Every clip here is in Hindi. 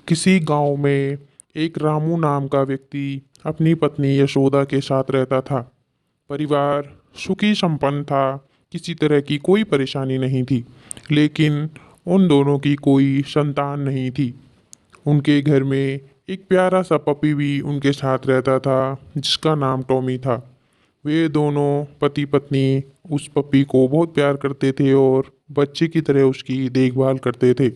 किसी गांव में एक रामू नाम का व्यक्ति अपनी पत्नी यशोदा के साथ रहता था। परिवार सुखी संपन्न था। किसी तरह की कोई परेशानी नहीं थी। लेकिन उन दोनों की कोई संतान नहीं थी। उनके घर में एक प्यारा सा पपी भी उनके साथ रहता था, जिसका नाम टॉमी था। वे दोनों पति पत्नी उस पपी को बहुत प्यार करते थे और बच्चे की तरह उसकी देखभाल करते थे,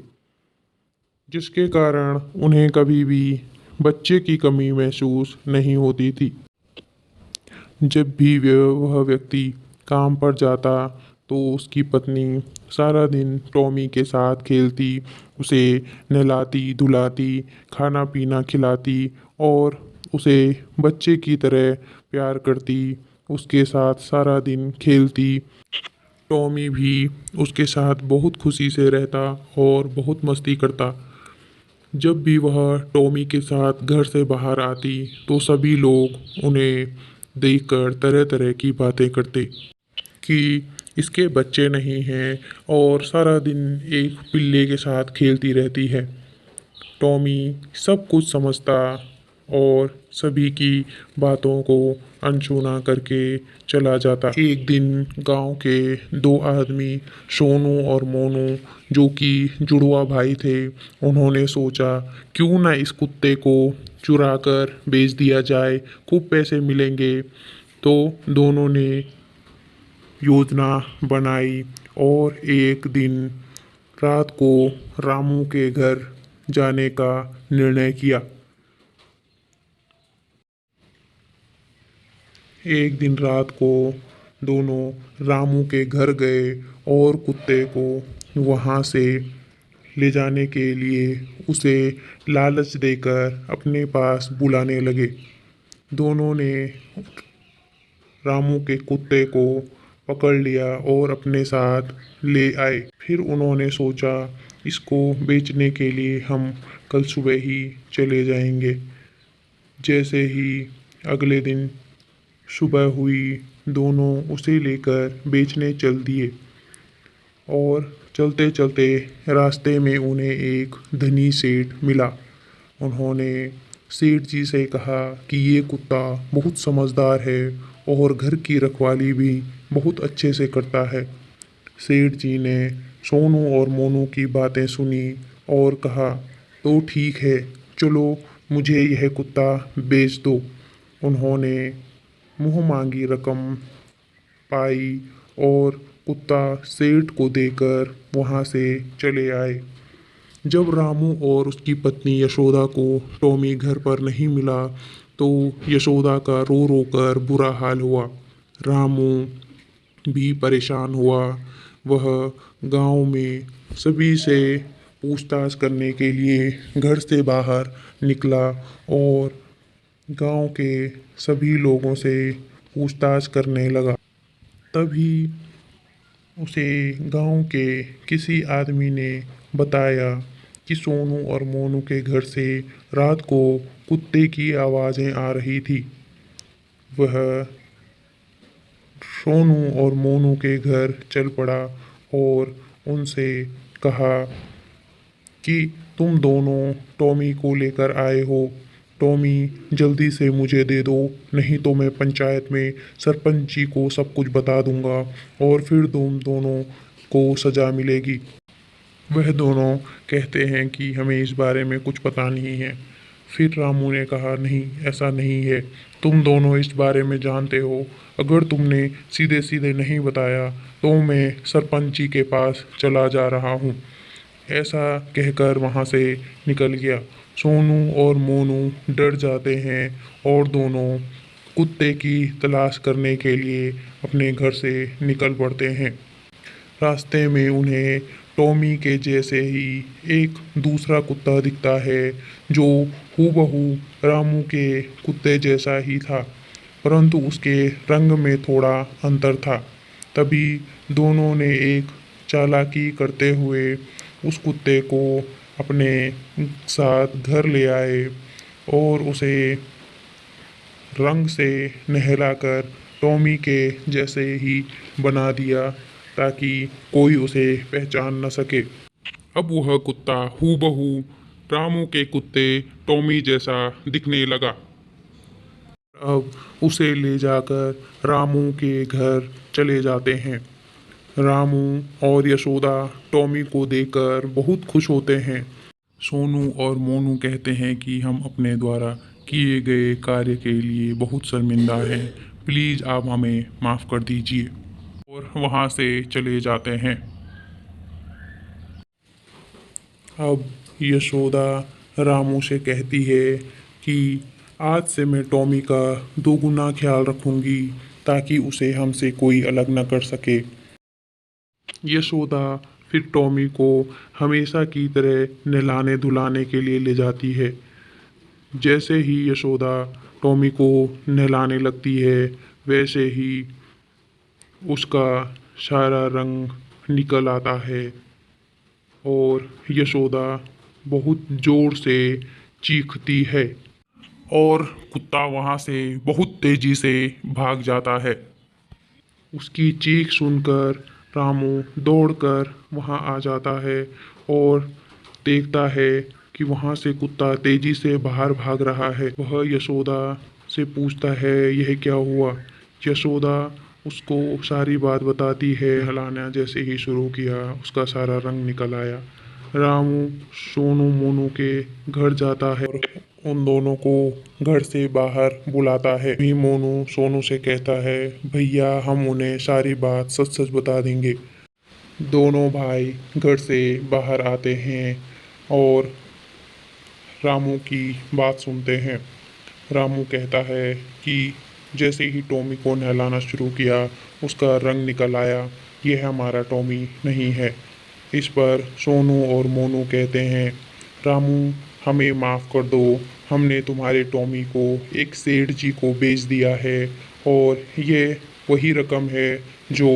जिसके कारण उन्हें कभी भी बच्चे की कमी महसूस नहीं होती थी। जब भी वह व्यक्ति काम पर जाता तो उसकी पत्नी सारा दिन टॉमी के साथ खेलती, उसे नहलाती धुलाती, खाना पीना खिलाती और उसे बच्चे की तरह प्यार करती, उसके साथ सारा दिन खेलती। टॉमी भी उसके साथ बहुत खुशी से रहता और बहुत मस्ती करता। जब भी वह टॉमी के साथ घर से बाहर आती तो सभी लोग उन्हें देखकर तरह तरह की बातें करते कि इसके बच्चे नहीं हैं और सारा दिन एक पिल्ले के साथ खेलती रहती है। टॉमी सब कुछ समझता और सभी की बातों को अनसुना करके चला जाता। एक दिन गांव के दो आदमी, सोनू और मोनू, जो कि जुड़वा भाई थे, उन्होंने सोचा क्यों ना इस कुत्ते को चुरा कर बेच दिया जाए, खूब पैसे मिलेंगे। तो दोनों ने योजना बनाई और एक दिन रात को रामू के घर जाने का निर्णय किया। एक दिन रात को दोनों रामू के घर गए और कुत्ते को वहाँ से ले जाने के लिए उसे लालच देकर अपने पास बुलाने लगे। दोनों ने रामू के कुत्ते को पकड़ लिया और अपने साथ ले आए। फिर उन्होंने सोचा इसको बेचने के लिए हम कल सुबह ही चले जाएंगे। जैसे ही अगले दिन सुबह हुई, दोनों उसे लेकर बेचने चल दिए और चलते चलते रास्ते में उन्हें एक धनी सेठ मिला। उन्होंने सेठ जी से कहा कि ये कुत्ता बहुत समझदार है और घर की रखवाली भी बहुत अच्छे से करता है। सेठ जी ने सोनू और मोनू की बातें सुनी और कहा तो ठीक है, चलो मुझे यह कुत्ता बेच दो। उन्होंने मुँह मांगी रकम पाई और कुत्ता सेठ को देकर वहाँ से चले आए। जब रामू और उसकी पत्नी यशोदा को टॉमी घर पर नहीं मिला तो यशोदा का रो रो कर बुरा हाल हुआ। रामू भी परेशान हुआ। वह गांव में सभी से पूछताछ करने के लिए घर से बाहर निकला और गांव के सभी लोगों से पूछताछ करने लगा। तभी उसे गांव के किसी आदमी ने बताया कि सोनू और मोनू के घर से रात को कुत्ते की आवाज़ें आ रही थी। वह सोनू और मोनू के घर चल पड़ा और उनसे कहा कि तुम दोनों टॉमी को लेकर आए हो, टॉमी जल्दी से मुझे दे दो, नहीं तो मैं पंचायत में सरपंच जी को सब कुछ बता दूंगा और फिर तुम दोनों को सज़ा मिलेगी। वह दोनों कहते हैं कि हमें इस बारे में कुछ पता नहीं है। फिर रामू ने कहा नहीं, ऐसा नहीं है, तुम दोनों इस बारे में जानते हो। अगर तुमने सीधे सीधे नहीं बताया तो मैं सरपंच जी के पास चला जा रहा हूँ। ऐसा कहकर वहाँ से निकल गया। सोनू और मोनू डर जाते हैं और दोनों कुत्ते की तलाश करने के लिए अपने घर से निकल पड़ते हैं। रास्ते में उन्हें टॉमी के जैसे ही एक दूसरा कुत्ता दिखता है, जो हूबहू रामू के कुत्ते जैसा ही था, परंतु उसके रंग में थोड़ा अंतर था। तभी दोनों ने एक चालाकी करते हुए उस कुत्ते को अपने साथ घर ले आए और उसे रंग से नहलाकर टॉमी के जैसे ही बना दिया, ताकि कोई उसे पहचान न सके। अब वह कुत्ता हूबहू रामू के कुत्ते टॉमी जैसा दिखने लगा। अब उसे ले जाकर रामू के घर चले जाते हैं। रामू और यशोदा टॉमी को देखकर बहुत खुश होते हैं। सोनू और मोनू कहते हैं कि हम अपने द्वारा किए गए कार्य के लिए बहुत शर्मिंदा हैं, प्लीज़ आप हमें माफ़ कर दीजिए, और वहाँ से चले जाते हैं। अब यशोदा रामू से कहती है कि आज से मैं टॉमी का दोगुना ख्याल रखूंगी ताकि उसे हमसे कोई अलग न कर सके। यशोदा फिर टॉमी को हमेशा की तरह नहलाने धुलाने के लिए ले जाती है। जैसे ही यशोदा टॉमी को नहलाने लगती है, वैसे ही उसका सारा रंग निकल आता है और यशोदा बहुत ज़ोर से चीखती है और कुत्ता वहाँ से बहुत तेज़ी से भाग जाता है। उसकी चीख सुनकर रामू दौड़कर वहाँ आ जाता है और देखता है कि वहाँ से कुत्ता तेज़ी से बाहर भाग रहा है। वह यशोदा से पूछता है यह क्या हुआ। यशोदा उसको सारी बात बताती है। हलाना जैसे ही शुरू किया उसका सारा रंग निकल आया। रामू सोनू मोनू के घर जाता है और उन दोनों को घर से बाहर बुलाता है। भी मोनू सोनू से कहता है भैया हम उन्हें सारी बात सच सच बता देंगे। दोनों भाई घर से बाहर आते हैं और रामू की बात सुनते हैं। रामू कहता है कि जैसे ही टॉमी को नहलाना शुरू किया उसका रंग निकल आया, यह हमारा टॉमी नहीं है। इस पर सोनू और मोनू कहते हैं रामू हमें माफ़ कर दो, हमने तुम्हारे टॉमी को एक सेठ जी को बेच दिया है और ये वही रकम है जो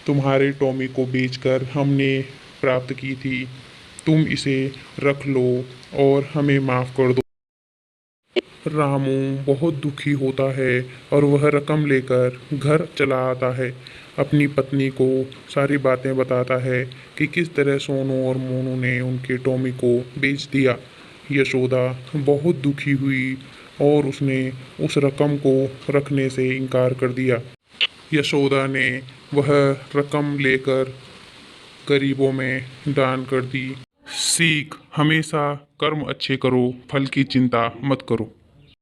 तुम्हारे टॉमी को बेचकर हमने प्राप्त की थी, तुम इसे रख लो और हमें माफ़ कर दो। रामू बहुत दुखी होता है और वह रकम लेकर घर चला आता है। अपनी पत्नी को सारी बातें बताता है कि किस तरह सोनू और मोनू ने उनके टॉमी को बेच दिया। यशोदा बहुत दुखी हुई और उसने उस रकम को रखने से इनकार कर दिया। यशोदा ने वह रकम लेकर गरीबों में दान कर दी। सीख, हमेशा कर्म अच्छे करो, फल की चिंता मत करो।